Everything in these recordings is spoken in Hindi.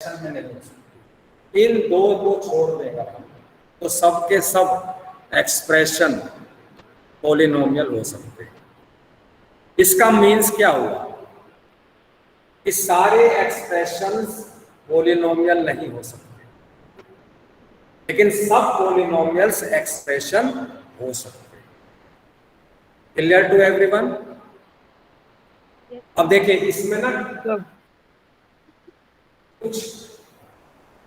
में नहीं हो सकती। इन दो को छोड़ देगा हम तो सबके सब एक्सप्रेशन पॉलिनोमियल हो सकते हैं। इसका मीन्स क्या हुआ कि सारे एक्सप्रेशंस पॉलिनोमियल नहीं हो सकते, लेकिन सब पॉलिनोमियल्स एक्सप्रेशन हो सकते हैं। Clear to everyone? अब देखिए इसमें ना कुछ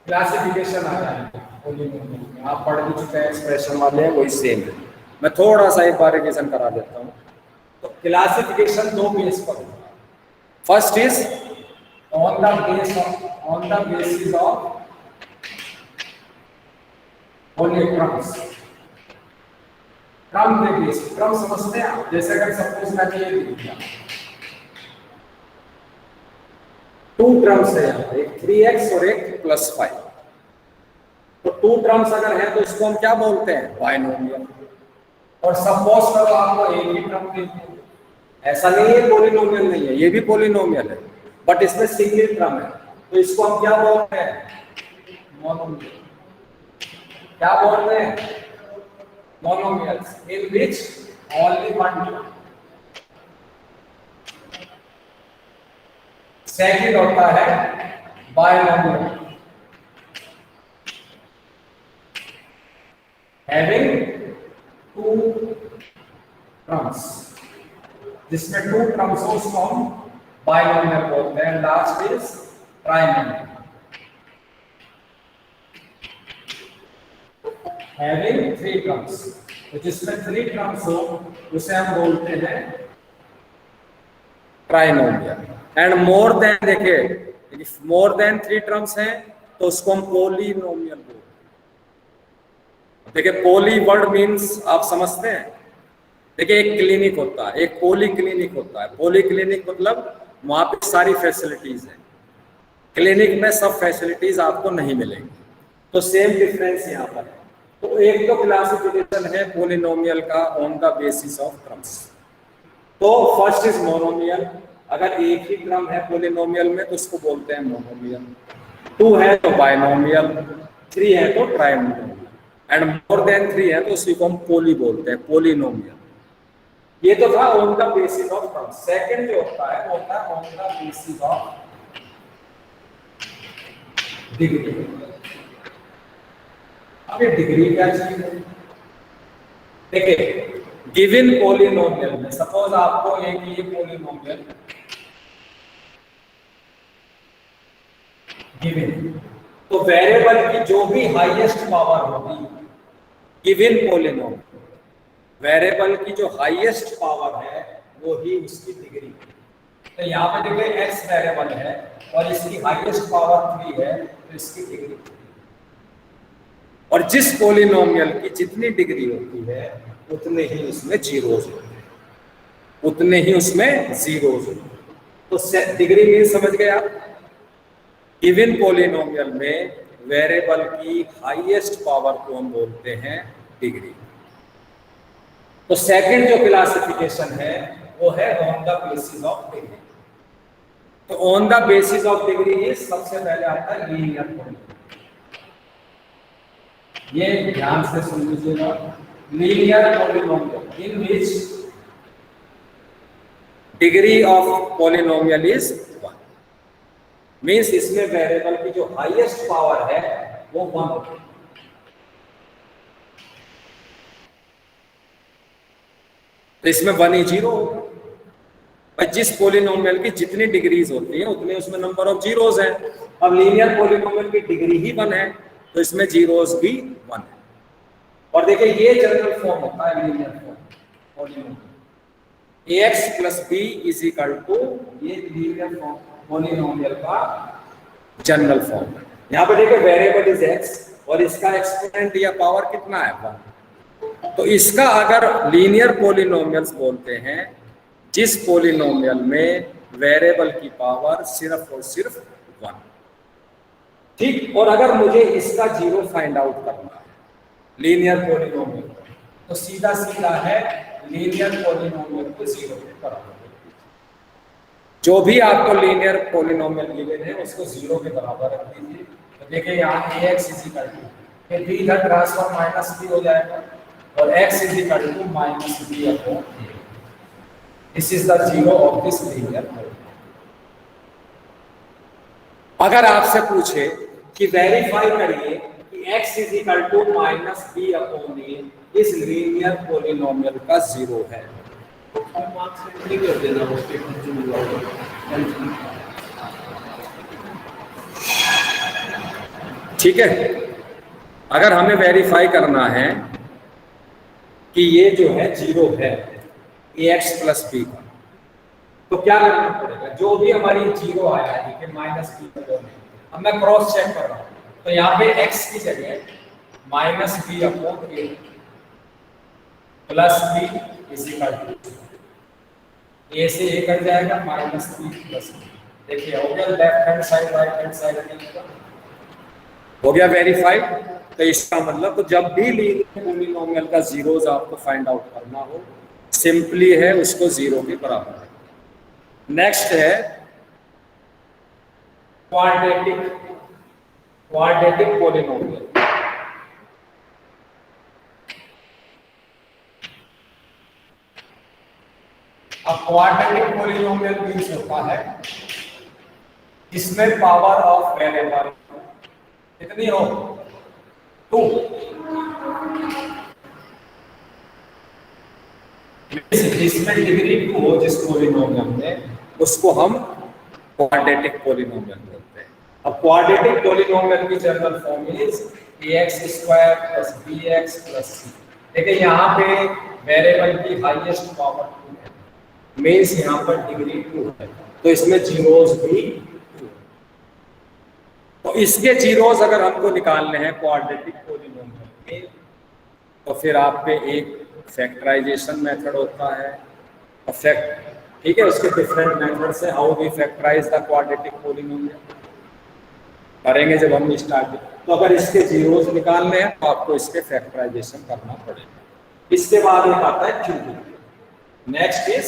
क्लासिफिकेशन आ जाएंगे पॉलिनोमियल में, आप पढ़ भी चुके हैं, एक्सप्रेशन वाले हैं वही सेम है। मैं थोड़ा सा एक बार रिवीजन करा देता हूँ। तो क्लासिफिकेशन दो बेस पर होता है। First is on the basis of पॉलीक्रम्स। क्रम के बेस, क्रम समझते हैं आप? जैसे अगर सपोज मैंने ये लिख दिया 2 टर्म्स है यहाँ, एक 3x और एक +5, तो 2 टर्म्स अगर है तो इसको हम क्या बोलते हैं? बाइनोमियल। और सपोज करो आपको एक ही टर्म देते हैं, ऐसा नहीं है पॉलिनोमियल नहीं है, ये भी पॉलिनोमियल है बट इसमें सिंगल टर्म है, तो इसको हम क्या बोलते हैं? मोनोमियल। क्या बोलते हैं? Monomials in which only one term. Second होता है बाइनोमियल, having 2 टर्म्स, जिसमें 2 टर्म्स हो उसको हम बाइनोमियल बोलते हैं। Last is trinomial, having 3 terms, तो जिसमें 3 टर्म्स हो उसे हम बोलते हैं ट्राइनोमियल। एंड मोर देन, देखिए मोर देन 3 टर्म्स हैं तो उसको हम पॉलिनोमियल बोलते हैं। देखिए पॉली वर्ड मीन्स आप समझते हैं? देखिए एक क्लिनिक होता है, एक पॉली क्लिनिक होता है। पॉली क्लिनिक मतलब वहां पे सारी फैसिलिटीज है, क्लिनिक में सब फैसिलिटीज आपको नहीं मिलेंगी, तो सेम डिफरेंस यहाँ पर है। तो एक तो क्लासिफिकेशन है पॉलिनोमियल का on the basis of terms. तो फर्स्ट इज मोनोमियल, अगर एक ही टर्म है पॉलिनोमियल में तो उसको बोलते हैं मोनोमियल, 2 है तो बाइनोमियल, 3 है तो ट्राइनोमियल, एंड मोर देन 3 है तो उसी को हम पॉली बोलते हैं, पॉलिनोमियल। ये तो था on the basis of term. Second जो होता है वो होता है on the basis of degree. अब ये डिग्री क्या चीज है? देखिए गिवन पॉलिनोमियल में सपोज आपको एक ये पॉलिनोमियल गिवन, तो वेरिएबल की जो भी हाईएस्ट पावर होगी गिवन पॉलिनोमियल, वेरिएबल की जो हाईएस्ट पावर है वो ही उसकी डिग्री। तो यहाँ पे देखिए x वेरिएबल है और इसकी हाईएस्ट पावर 3 है तो इसकी डिग्री, और जिस पॉलिनोमियल की जितनी डिग्री होती है उतने ही उसमें जीरोज होते हैं, उतने ही उसमें जीरोज होते हैं। तो डिग्री मीन समझ गए आप? गिवन पॉलिनोमियल में वेरिएबल की हाईएस्ट पावर को हम बोलते हैं डिग्री। तो सेकंड जो क्लासिफिकेशन है वो है on the basis of degree. तो on the basis of degree सबसे पहले आता है लीनियर पॉलिनोमियल। ये ध्यान से सुन लीजिएगा, linear polynomial in which degree of polynomial is 1, means इसमें वेरिएबल की जो हाईएस्ट पावर है वो 1 होती है। तो इसमें 1 ही 0 होगा। भाई जिस पॉलिनोमियल की जितनी डिग्रीज होती है उतने उसमें नंबर ऑफ जीरोज हैं। अब लीनियर पॉलिनोमियल की डिग्री ही 1 है तो इसमें जीरोज भी 1 है। और देखिए ये जनरल फॉर्म होता है linear form polynomial, ax + b = ये लीनियर फॉर्म पॉलिनोमियल का जनरल फॉर्म है। यहाँ पे देखिए वेरिएबल इज x और इसका एक्सपोनेंट या पावर कितना है 1। तो इसका अगर लीनियर पॉलिनोमियल्स बोलते हैं जिस पॉलिनोमियल में वेरिएबल की पावर सिर्फ और सिर्फ 1, ठीक। और अगर मुझे इसका जीरो फाइंड आउट करना है लीनियर पॉलिनोमियल, तो सीधा सीधा है लीनियर पॉलिनोमियल को जीरो पे बराबर। जो भी आपको लीनियर पॉलिनोमियल गिवन है उसको 0 के बराबर रख दीजिए। तो देखिए यहाँ ax is equal to b इधर ट्रांसफॉर्म माइनस b हो जाएगा और x is equal to minus b upon a। This is the zero of this linear. अगर आपसे पूछे कि वेरीफाई करिए कि x is equal to minus b upon a इस लीनियर पॉलिनोमियल का जीरो है, कर देना उसके ठीक है। अगर हमें वेरीफाई करना है कि ये जो है जीरो है ax प्लस बी का, तो क्या करना पड़ेगा? जो भी हमारी जीरो आया है, ठीक है, माइनस बी का, अब मैं क्रॉस चेक कर रहा हूं, तो यहाँ पे x की जगह minus b upon a plus b is equal to a से ए कट जाएगा माइनस बी प्लस बी। देखिए हो गया left hand side right hand side हो गया वेरीफाइड। तो इसका मतलब तो जब भी लीनियर पॉलिनोमियल का जीरोस आपको फाइंड आउट करना हो, सिंपली है उसको जीरो के बराबर रखना। नेक्स्ट है क्वाड्रेटिक पॉलिनोमियल। अब क्वाड्रेटिक पॉलिनोमियल मींस होता है इसमें पावर ऑफ वेरिएबल कितनी हो? 2। जिसमें डिग्री 2 हो जिस पॉलिनोमियल में, उसको हम क्वाड्रेटिक पॉलिनोमियल बोलते हैं। अब क्वाड्रेटिक पॉलिनोमियल की general form is ax² + bx + c। देखिए यहाँ पे वेरिएबल की हाईएस्ट पावर 2 है, मींस यहाँ पर डिग्री 2 है, तो इसमें जीरोस भी 2। तो इसके जीरोस अगर हमको निकालने हैं क्वाड्रेटिक पॉलिनोमियल में, तो फिर आप पे एक फैक्टराइजेशन मेथड होता है, ठीक है। उसके डिफरेंट मेथड से how we factorise the quadratic polynomial करेंगे जब हम स्टार्ट। तो अगर इसके जीरोस निकालने हैं तो आपको इसके फैक्टराइजेशन करना पड़ेगा। इसके बाद एक आता है cubic. Next is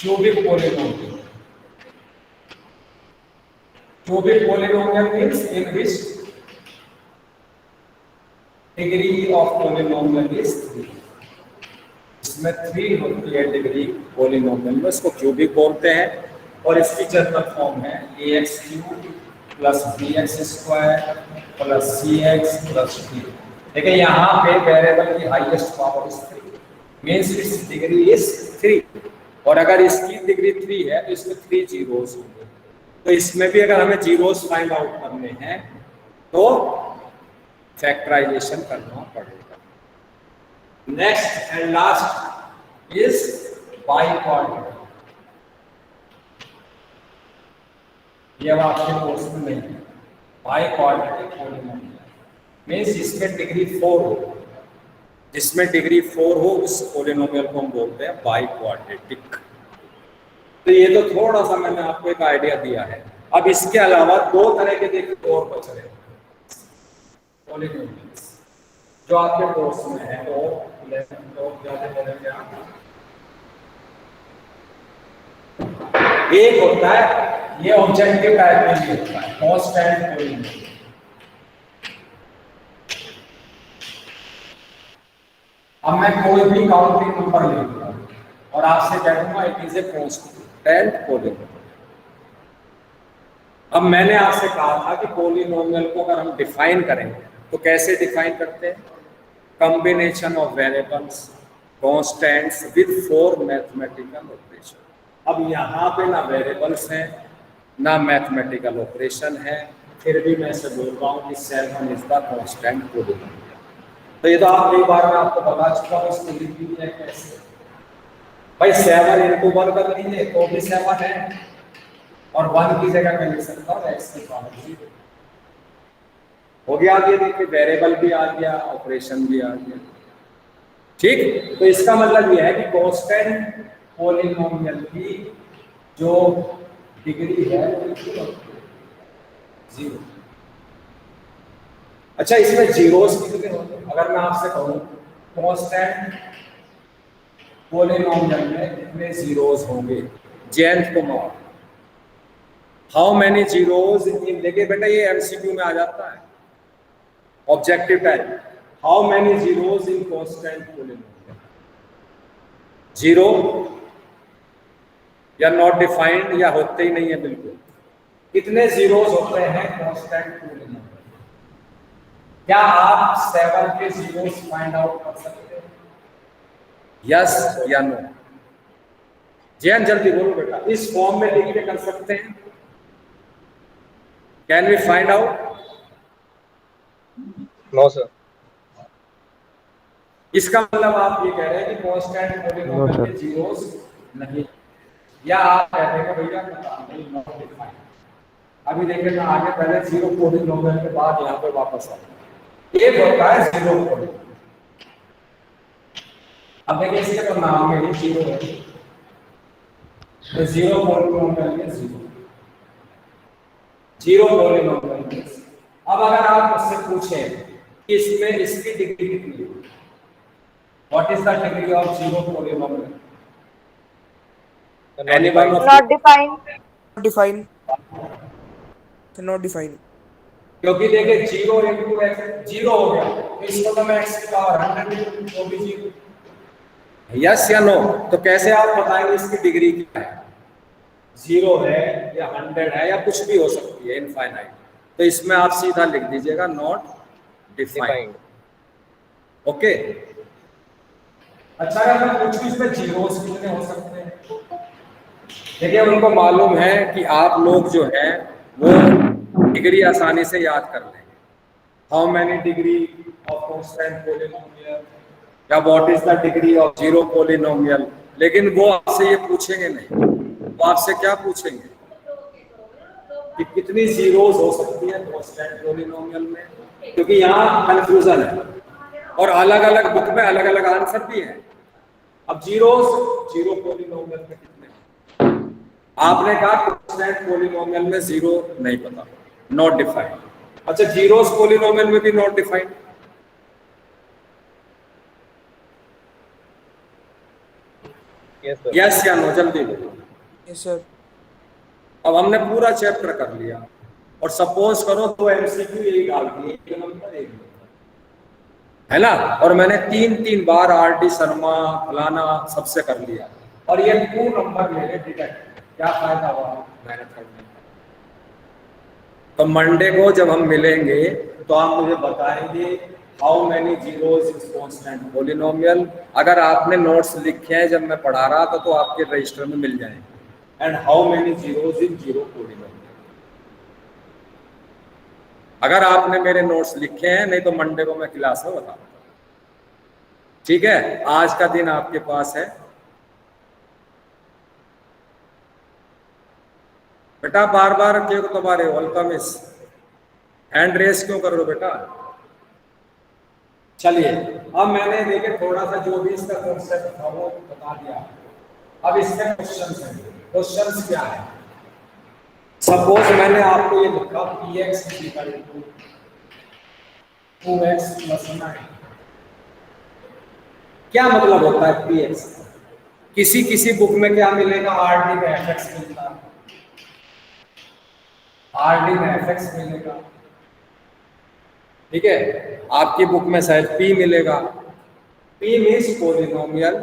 cubic polynomial. Cubic polynomial means in which degree of polynomial is 3। इसमें 3 होती है डिग्री पॉलिनोमियल में, इसको क्यूबिक बोलते हैं। और इसकी जनरल फॉर्म है ax³ + bx² + cx + d। देखिए यहाँ पे वेरिएबल की highest power is 3, means it's degree is 3। और अगर इसकी डिग्री 3 है तो इसमें 3 जीरोस होंगे। तो इसमें भी अगर हमें जीरोस फाइंड आउट करने हैं तो फैक्टराइजेशन करना पड़ेगा। Next and last is biquadratic. ये अब आपके कोर्स में नहीं है। बाइक्वाड्रेटिक पॉलिनोमियल मींस इसमें डिग्री 4 हो, जिसमें डिग्री 4 हो उस पॉलिनोमियल को हम बोलते हैं बाइक्वाड्रेटिक। तो ये तो थोड़ा सा मैंने आपको एक आइडिया दिया है। अब इसके अलावा 2 तरह के देखिए और बच रहे पॉलिनोमियल्स जो आपके कोर्स में है। एक होता है ये ऑब्जेक्टिव टाइप में भी होता है कांस्टेंट पॉलिनोमियल। अब मैं कोई भी काउंटिंग नंबर ले लूंगा और आपसे कहूंगा it is a constant polynomial. अब मैंने आपसे कहा था कि पॉलिनोमियल को अगर हम डिफाइन करेंगे तो कैसे डिफाइन करते हैं? Combination of variables constants with 4 mathematical operation. अब यहाँ पे ना वेरिएबल्स हैं ना मैथमेटिकल ऑपरेशन है, फिर भी मैं इसे बोल रहा हूँ कि 7 इज द कांस्टेंट पॉलिनोमियल। तो ये तो आप एक बार में आपको बता चुका हूँ इसको लिख दीजिए कैसे। भाई 7 × 1 कर लीजिए तो भी 7 है, और 1 की जगह मैं लिख सकता हूँ x की पावर 0। हो गया। आगे देखिए वेरिएबल भी आ गया, ऑपरेशन भी आ गया, ठीक। तो इसका मतलब यह है कि कांस्टेंट पॉलिनोमियल की जो डिग्री है 0। अच्छा, इसमें जीरोस कितने होंगे? अगर मैं आपसे कहूं कांस्टेंट पॉलिनोमियल में कितने जीरोस होंगे, jth को माप हाउ मैनी जीरोज इन, देखिए बेटा ये एमसीक्यू में आ जाता है, objective type. How many zeros in constant polynomial, zero या नॉट डिफाइंड या होते ही नहीं है बिल्कुल। कितने जीरोज होते हैं कांस्टेंट पोलिनोमियल? क्या आप 7 के जीरोज फाइंड आउट कर सकते हैं? यस या नो? जैन जल्दी बोलो बेटा, इस फॉर्म में लिख के कर सकते हैं? Can we find out? No sir. इसका मतलब आप ये कह रहे हैं कि कांस्टेंट पोलिनोमियल के जीरोस नहीं, या आप कहते हैं कि भैया नहीं, नॉट डिफाइंड। अभी देखिए ना आगे, पहले जीरो पोलिनोमियल के बाद यहाँ पे वापस आए, ये होता है जीरो पोलिनोमियल। अब देखिए इसके तो नाम में ही जीरो है, तो जीरो पोलिनोमियल में जीरो, जीरो पोलिनोमियल में। अब अगर आप मुझसे पूछें कि इसमें इसकी डिग्री कितनी है, what is the degree of zero polynomial? Anyone? Not defined. Define. Not defined. क्योंकि देखिए जीरो इंटू एक्स जीरो हो गया, तो इसको तो मैं एक्स की पावर 100 तो भी जीरो। यस या नो? तो कैसे आप बताएंगे इसकी डिग्री क्या है? जीरो है या 100 है या कुछ भी हो सकती है, इनफाइनाइट। तो इसमें आप सीधा लिख दीजिएगा नॉट डिफाइंड। ओके। अच्छा, अगर मैं पूछूं इसमें जीरोस कितने हो सकते हैं? देखिए उनको मालूम है कि आप लोग जो है वो डिग्री आसानी से याद कर लेंगे। How many degree of constant polynomial, या what is the degree of zero polynomial. लेकिन वो आपसे ये पूछेंगे नहीं, वो आपसे क्या पूछेंगे कि कितनी जीरोस हो सकती है कांस्टेंट पोलिनोमियल में, क्योंकि यहाँ कंफ्यूजन है और अलग अलग बुक में अलग अलग आंसर भी है। अब जीरोस जीरो पोलिनोमियल में कितने, आपने कहा कांस्टेंट पोलिनोमियल में जीरो नहीं पता, नॉट डिफाइंड। अच्छा, जीरोस पोलिनोमियल में भी नॉट डिफाइंड? यस या नो? जल्दी बोलो। Yes, sir. अब हमने पूरा चैप्टर कर लिया और सपोज करो तो एमसीक्यू यही डाल दिए, एक नंबर एक नंबर, है ना? और मैंने 3 बार आरडी शर्मा फलाना सबसे कर लिया और ये 2 नंबर मेरे डिटेक्ट। क्या फायदा हुआ मेहनत करने का? तो मंडे को जब हम मिलेंगे तो आप मुझे बताएंगे how many zeros in constant polynomial. अगर आपने नोट्स लिखे हैं जब मैं पढ़ा रहा था तो आपके रजिस्टर में मिल जाएंगे। And how many zeros in zero polynomial. अगर आपने मेरे नोट्स लिखे हैं, नहीं तो मंडे को मैं क्लास में बताऊंगा। ठीक है, आज का दिन आपके पास है बेटा। बार बार क्यों तुम्हारे वेलकम इस हैंड रेस क्यों कर रहे हो बेटा? चलिए, अब मैंने देखे थोड़ा सा जो भी इसका कॉन्सेप्ट था वो बता दिया। अब इसमें क्वेश्चंस हैं। क्वेश्चंस क्या है? सपोज मैंने आपको ये लिखा px इक्वल टू 2x + 9। क्या मतलब होता है px? किसी किसी बुक में क्या मिलेगा? rd में fx मिलता है, rd में fx मिलेगा। ठीक है, आपकी बुक में शायद p मिलेगा। p means polynomial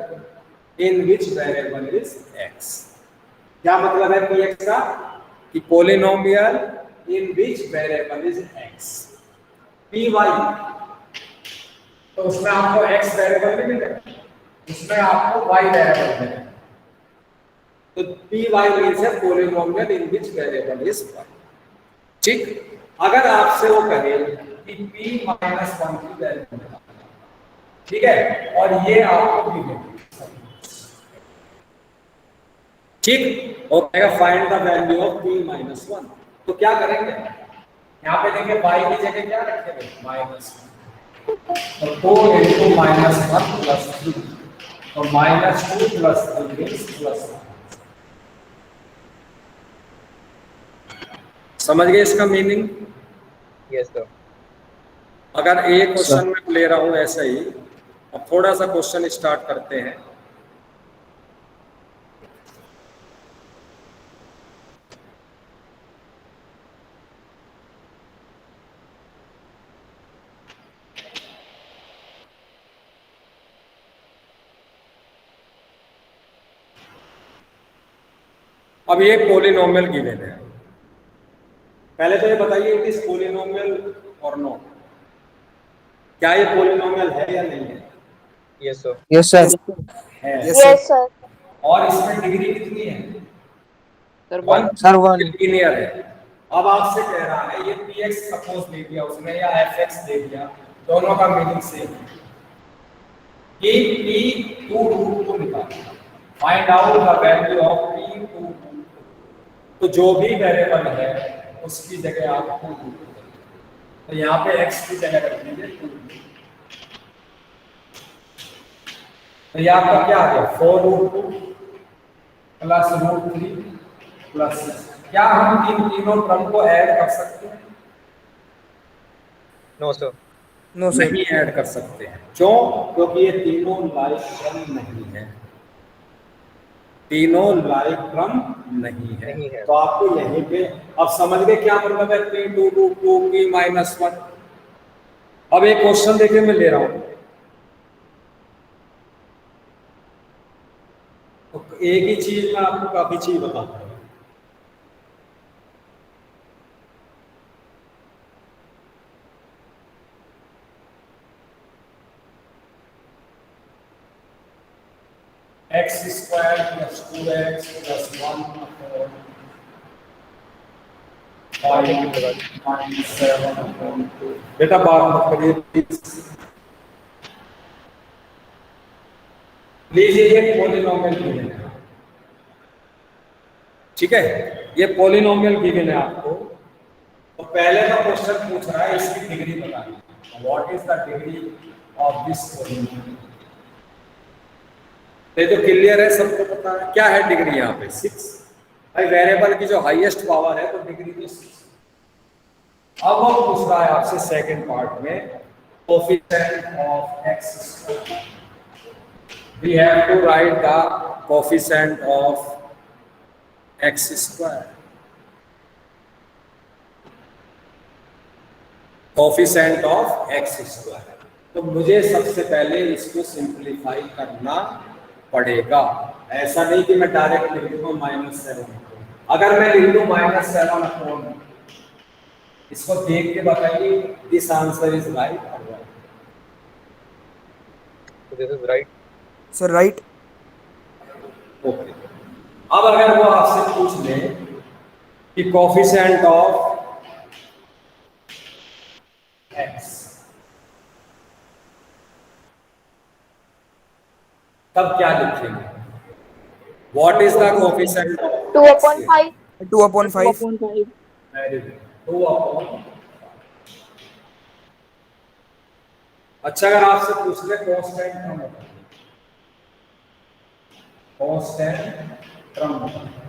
in which variable is x। क्या मतलब है px का? कि polynomial in which variable is x। py, तो उसमें आपको x वेरिएबल नहीं मिलेगा, उसमें आपको y वेरिएबल मिलेगा। तो py मीन्स है polynomial in which variable is y। ठीक, अगर आपसे वो कहे कि p - 1 की वैल्यू, ठीक है, और ये आपको भी मिलेगी, ठीक, और कहेगा find the value of p - 1। तो क्या करेंगे? यहाँ पे देखिए y की जगह क्या रखेंगे? -1। तो 4 × -1 + 3, तो -2 + 3 मीन्स +1। समझ गए इसका मीनिंग? Yes sir. अगर एक क्वेश्चन में ले रहा हूं ऐसा ही, अब थोड़ा सा क्वेश्चन स्टार्ट करते हैं। अब ये पोलिनोमियल गिवन है, पहले तो ये बताइए इट इज पोलिनोमियल और नो, क्या ये पोलिनोमियल है या नहीं है? Yes sir. Yes sir. है। Yes sir. और इसमें डिग्री कितनी है? Sir one. सर 1। लीनियर है। अब आपसे कह रहा है ये px सपोज दे दिया उसने या fx दे दिया, दोनों का मीनिंग सेम है कि p 2√2 निकालना, find out the value of p 2√2। तो जो भी वेरिएबल है उसकी जगह आप 2√2, तो यहाँ पे x की जगह रख दीजिए 2। तो ये आपका क्या आ गया 4√2 प्लस √3 प्लस 6। क्या हम इन तीनों टर्म को ऐड कर सकते हैं? No sir. No sir. नहीं ऐड कर सकते हैं। क्यों? क्योंकि ये तीनों लाइक क्रम नहीं है, तीनों लाइक क्रम नहीं है। नहीं है। तो आपको यहीं पे अब समझ गए क्या मतलब है p2√2 p-1। अब एक क्वेश्चन देखिए मैं ले रहा हूं, तो एक ही चीज में आपको काफी चीज बताता हूं। x² + 2x + 1 -7/2। बेटा बात मत करिए प्लीज। लीजिए ये पोलिनोमियल गिवन है, ठीक है, ये पोलिनोमियल गिवन है आपको। तो पहले का क्वेश्चन पूछ रहा है इसकी डिग्री बतानी, what is the degree of this polynomial. ये तो क्लियर है, सबको पता है क्या है डिग्री यहाँ पे 6। भाई वेरिएबल की जो हाईएस्ट पावर है तो डिग्री तो 6। अब वो पूछ रहा है आपसे सेकंड पार्ट में coefficient of x²। We have to write the coefficient of x²। Coefficient of x²। तो मुझे सबसे पहले इसको सिंप्लीफाई करना पड़ेगा। ऐसा नहीं कि मैं डायरेक्ट लिख दूंगा -7। अगर मैं लिख दूं -7/, इसको देख के बताइए दिस आंसर इज राइट और wrong. This is right. Sir right. Okay. अब अगर वो आपसे पूछ ले कि कोफिशिएंट ऑफ x, तब क्या लिखेंगे? What is the coefficient of 2/5। 2/5। Very good, 2/। अच्छा अगर आपसे पूछ ले कांस्टेंट टर्म बताइए, कांस्टेंट टर्म बताइए।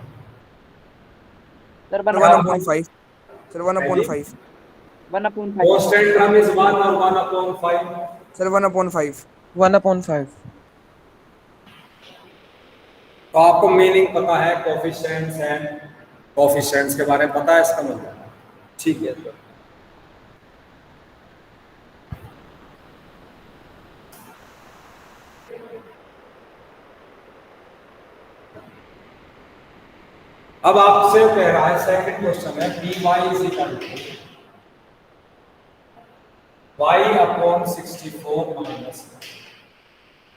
Sir 1/5। Sir 1/5। 1/5। Constant term is 1 और 1/5। सर 1/5। 1/5। तो आपको मीनिंग पता है कोफिशिएंट्स एंड कोफिशिएंट्स के बारे में पता है इसका मतलब, ठीक है। तो अब आपसे कह रहा है सेकंड क्वेश्चन है dy = y/64 -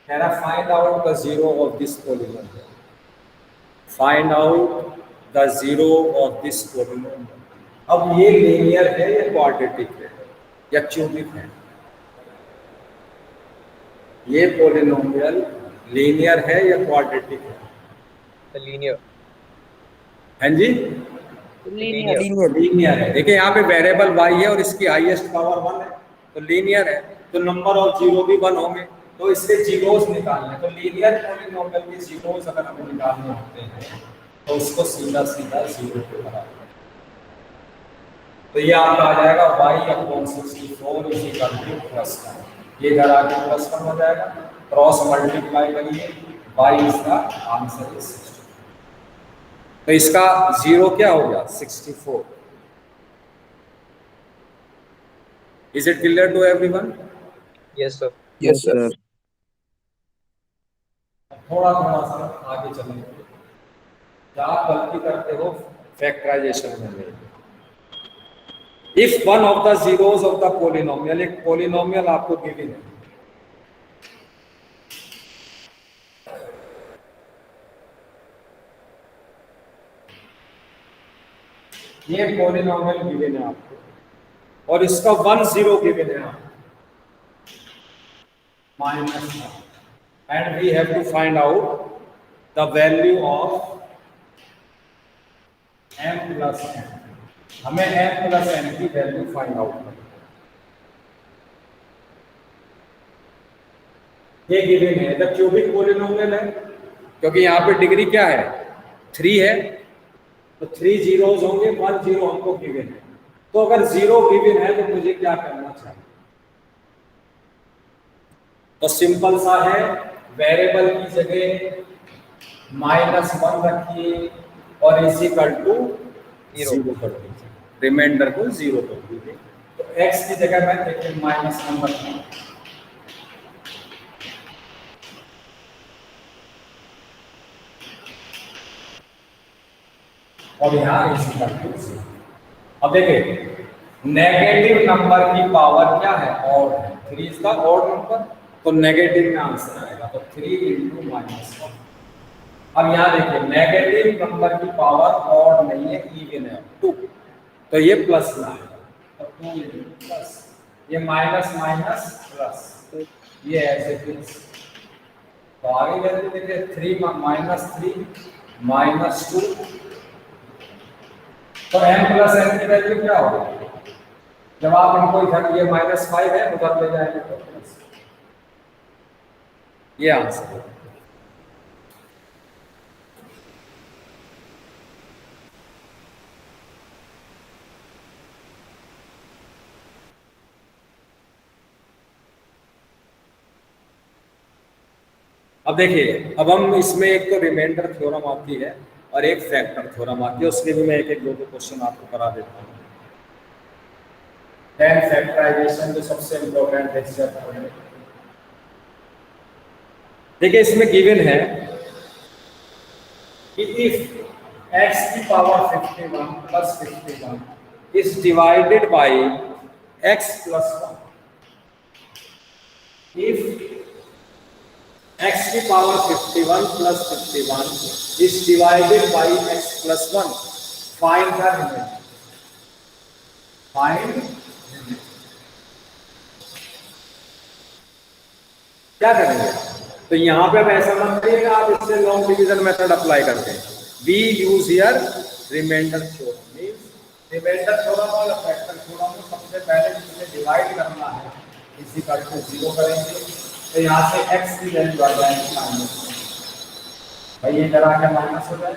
कह रहा find out the zero of this polynomial. Find out the zero of this polynomial. अब ये लीनियर है या क्वाड्रेटिक है या क्यूबिक है? ये पोलिनोमियल लीनियर है या क्वाड्रेटिक है? लीनियर। हैं जी? लीनियर। लीनियर है। देखिए यहाँ पे वेरिएबल y है और इसकी हाईएस्ट पावर 1 है, तो लीनियर है। तो नंबर ऑफ जीरो भी 1 होंगे, तो इसके जीरोस निकालने, तो लीनियर पॉलिनोमियल के जीरोस अगर हमें निकालने होते हैं तो उसको सीधा सीधा जीरो पे बना दें। तो ये आपका आ जाएगा y/64 +1। ये इधर आके +1 हो जाएगा, क्रॉस मल्टीप्लाई करिए, y इसका आंसर इज 64। तो इसका जीरो क्या हो गया 64। Is it clear to everyone? Yes sir. Yes sir. थोड़ा थोड़ा सा आगे चलेंगे। क्या आप गलती करते हो फैक्टराइजेशन में? If one of the zeros of the polynomial, एक पोलिनोमियल आपको गिवन है, ये पोलिनोमियल गिवन है आपको और इसका 1 0 गिवन है आपको -1, and we have to find out the value of m plus n। हमें m प्लस n की वैल्यू फाइंड आउट करनी है। ये गिवन है, द क्यूबिक पोलिनोमियल है, क्योंकि यहाँ पे डिग्री क्या है 3 है, तो 3 जीरोस होंगे, 1 0 हमको गिवन है। तो अगर 0 गिवन है तो मुझे क्या करना चाहिए? तो सिंपल सा है, वेरिएबल की जगह -1 रखिए और इज इक्वल टू 0 कर दीजिए, रिमाइंडर को 0 कर दीजिए। तो x की जगह मैं देखिए -1 रखूंगा, और यहाँ इज इक्वल टू 0। अब देखिए नेगेटिव नंबर की पावर क्या है? ऑड है। 3 इज द ऑड नंबर, तो नेगेटिव में आंसर आएगा, तो 3 × -1। अब यहाँ देखिए नेगेटिव नंबर की पावर ऑड नहीं है, इवन है 2, तो ये प्लस में आएगा, तो 2 × प्लस, ये माइनस माइनस प्लस, ये ऐसे प्लस। तो आगे वैल्यू देखिए 3 -3 -2, तो m प्लस n की वैल्यू क्या होगी? जब आप इनको इधर, ये -5 है, उधर ले जाएंगे तो प्लस, ये आंसर है। अब देखिए, अब हम इसमें एक तो रिमाइंडर थ्योरम आती है और एक फैक्टर थ्योरम आती है, उसके भी मैं एक दो क्वेश्चन आपको करा देता हूँ। टेन फैक्टराइजेशन जो सबसे इंपॉर्टेंट है इस चैप्टर में। देखिए इसमें गिवन है कि इफ x की power 51 plus 51 is divided by x plus 1, if x की power 51 plus 51 is divided by x plus 1, find the remainder, find क्या करेंगे? तो यहाँ पे अब ऐसा मत करिएगा, आप इससे लॉन्ग डिवीजन मेथड अप्लाई करते हैं। We use here reminder theorem, means reminder theorem और फैक्टर थ्योरम में सबसे पहले जिसे डिवाइड करना है इसी का 0 करेंगे, तो यहाँ से x की वैल्यू आ जाएगी -1, भाई ये करा के माइनस हो जाए,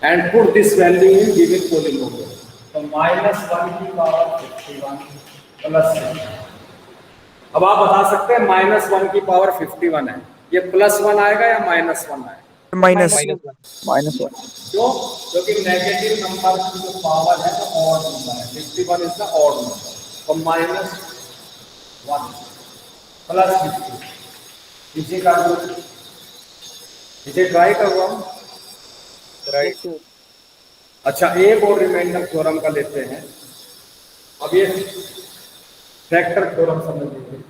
and put this value in given polynomial, तो -1 की पावर 51 प्लस 1। अब आप बता सकते हैं -1 की पावर 51 है, ये +1 आएगा या -1 आएगा? -1। क्यों? क्योंकि नेगेटिव नंबर की जो पावर है तो ऑड नंबर है, 51 इज द ऑड नंबर, तो -1 प्लस 50, इसे कर दो, इसे ट्राई करो हम, राइट। अच्छा एक और रिमाइंडर थ्योरम का लेते हैं। अब ये फैक्टर थ्योरम समझ लीजिए।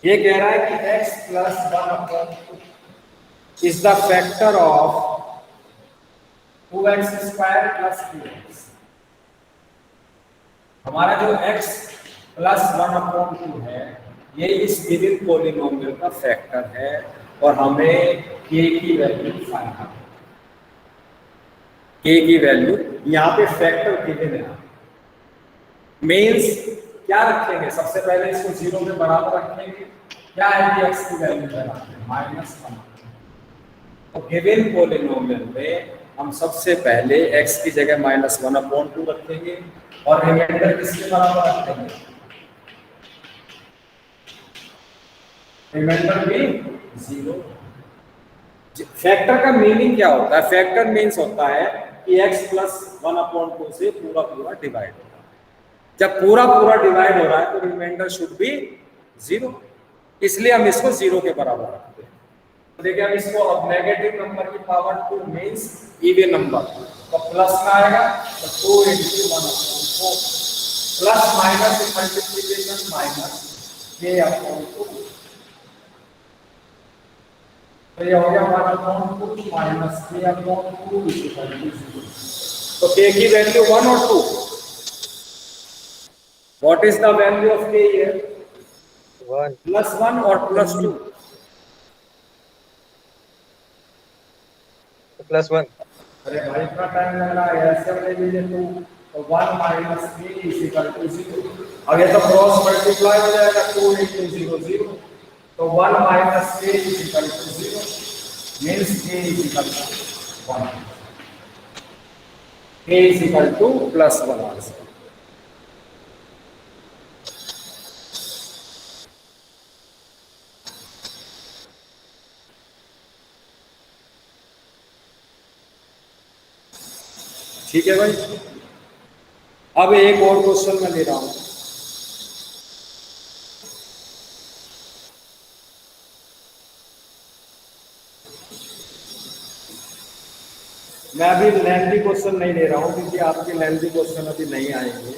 ये कह रहा है कि x plus 1 is the factor of 2x² plus 2x। हमारा जो x प्लस 1/2 है ये इस गिवन पॉलिनोमियल का फैक्टर है और हमें k की वैल्यू फाइंड करनी है। k की वैल्यू यहाँ पे फैक्टर गिवन है, मीन्स क्या रखेंगे? सबसे पहले इसको 0 के बराबर रखेंगे, क्या है कि x की वैल्यू -1। तो गिवन पॉलिनोमियल में हम सबसे पहले x की जगह -1/2 रखेंगे और रिमाइंडर किसके बराबर रखेंगे? रिमाइंडर भी 0। फैक्टर का मीनिंग क्या होता है? फैक्टर मीन्स होता है कि x प्लस 1/2 से पूरा पूरा डिवाइड होता है। जब पूरा पूरा डिवाइड हो रहा है तो रिमाइंडर शुड बी 0, इसलिए हम इसको 0 के बराबर रखते हैं। देखिए अब इसको, अब नेगेटिव नंबर की पावर 2 मींस इवन नंबर, तो प्लस में आएगा तो 2 into 1/4 plus minus multiplication minus k/2, तो ये हो गया 1/2 माइनस k/2 इक्वल टू 0। तो k की वैल्यू 1 और 2, what is the value of k here? 1 +1 और +2, +1 अरे भाई इतना टाइम लग रहा है, ऐसे ले लीजिए 2, तो 1 माइनस k इक्वल टू 0। अब ये तो क्रॉस मल्टीप्लाई हो जाएगा, 2 into 0 0, तो 1 minus k equal to 0 means k equal to 1, k equal to +1 answer. ठीक है भाई, अब एक और क्वेश्चन मैं ले रहा हूं। मैं अभी लेंथी क्वेश्चन नहीं ले रहा हूं क्योंकि आपके लेंथी क्वेश्चन अभी नहीं आएंगे।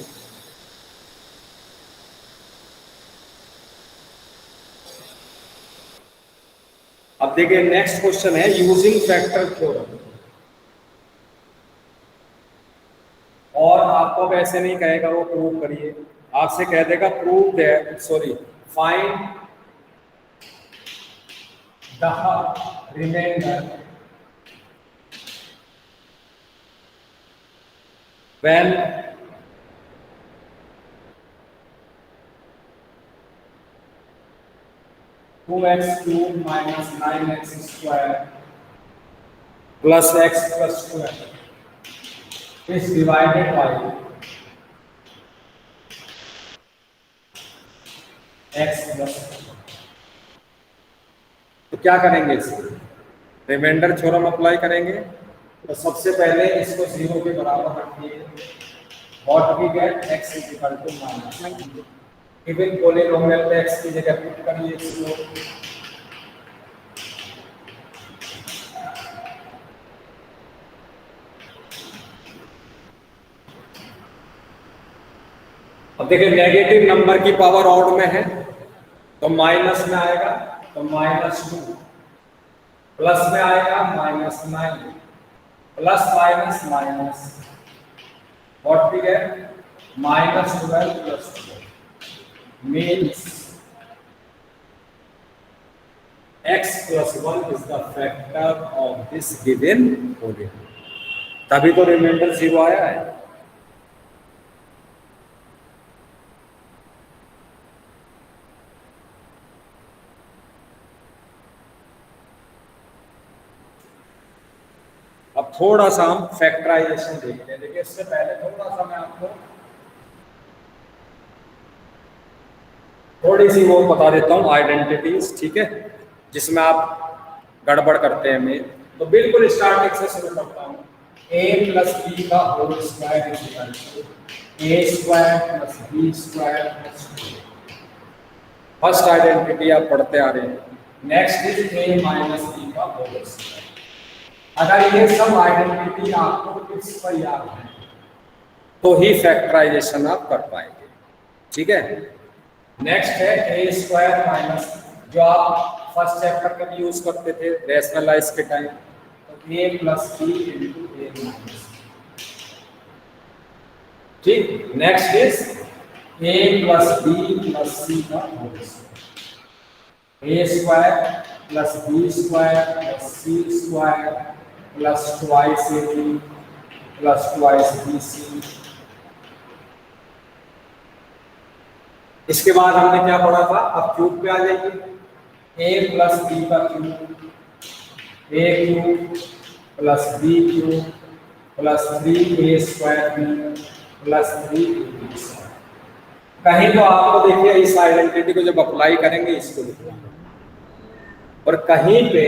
अब देखिए नेक्स्ट क्वेश्चन है यूजिंग फैक्टर थ्योरम, और आपको वैसे नहीं कहेगा वो प्रूव करिए, आपसे कह देगा prove that, sorry, find the reminder when 2x³ minus 9x² plus x plus 12 is divided by x plus 12। तो क्या करेंगे, इसको रिमाइंडर थ्योरम अप्लाई करेंगे। तो सबसे पहले इसको 0 के बराबर रखिए, what we get x equal to -9। Even polynomial पे x की जगह पुट करिए इसको, अब देखिए नेगेटिव नंबर की पावर ऑड में है तो माइनस में आएगा, तो -2, प्लस में आएगा -9, plus minus minus, what we get -12 plus 12 means x plus 1 is the factor of this given polynomial, तभी तो रिमाइंडर 0 आया है। अब थोड़ा सा हम फैक्टराइजेशन देखते हैं। देखिए इससे पहले थोड़ा सा मैं आपको थोड़ी सी वो बता देता हूँ आइडेंटिटीज, ठीक है, जिसमें आप गड़बड़ करते हैं। मैं तो बिल्कुल स्टार्टिंग से शुरू करता हूँ। a प्लस बी का whole square equal to a square plus b square plus 2। First identity आप पढ़ते आ रहे हैं। Next is a minus b का होल स्क्वायर। अगर ये सब आइडेंटिटी आपको फिक्स पर याद है तो ही फैक्टराइजेशन आप कर पाएंगे, ठीक है। नेक्स्ट है a स्क्वायर माइनस, जो आप फर्स्ट चैप्टर में भी यूज करते थे रैशनलाइज के टाइम, तो a plus b into a minus, ठीक। Next is a plus b plus c का whole square, a square plus b square plus c square plus twice a b plus twice b c. इसके बाद हमने क्या पढ़ा था, अब क्यूब पे आ जाइए। a प्लस बी का cube, a cube plus b cube plus 3a square b plus 3ab square. कहीं तो आपको देखिए इस आइडेंटिटी को जब अप्लाई करेंगे इसको लिखना, और कहीं पे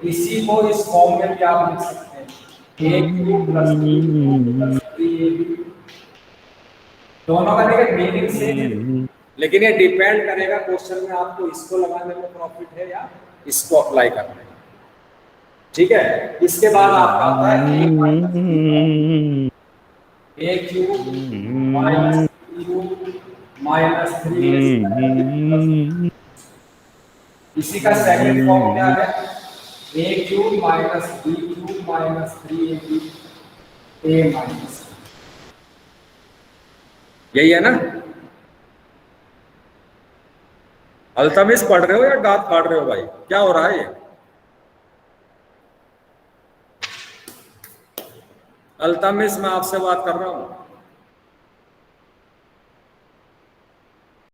इसी को इस फॉर्म में भी आप लिख सकते हैं, a cube plus b cube plus 3ab। दोनों का देखिए मीनिंग सेम है, लेकिन ये डिपेंड करेगा क्वेश्चन में आपको इसको लगाने में प्रॉफिट है या इसको अप्लाई करना है। ठीक है, इसके बाद आपका आता है a cube minus cube minus 3 इसी का सेकंड फॉर्म क्या है, a cube minus b cube minus 3ab a minus, यही है ना। अल्तमिस पढ़ रहे हो या दांत फाड़ रहे हो भाई, क्या हो रहा है ये? अल्तमिस मैं आपसे बात कर रहा हूं।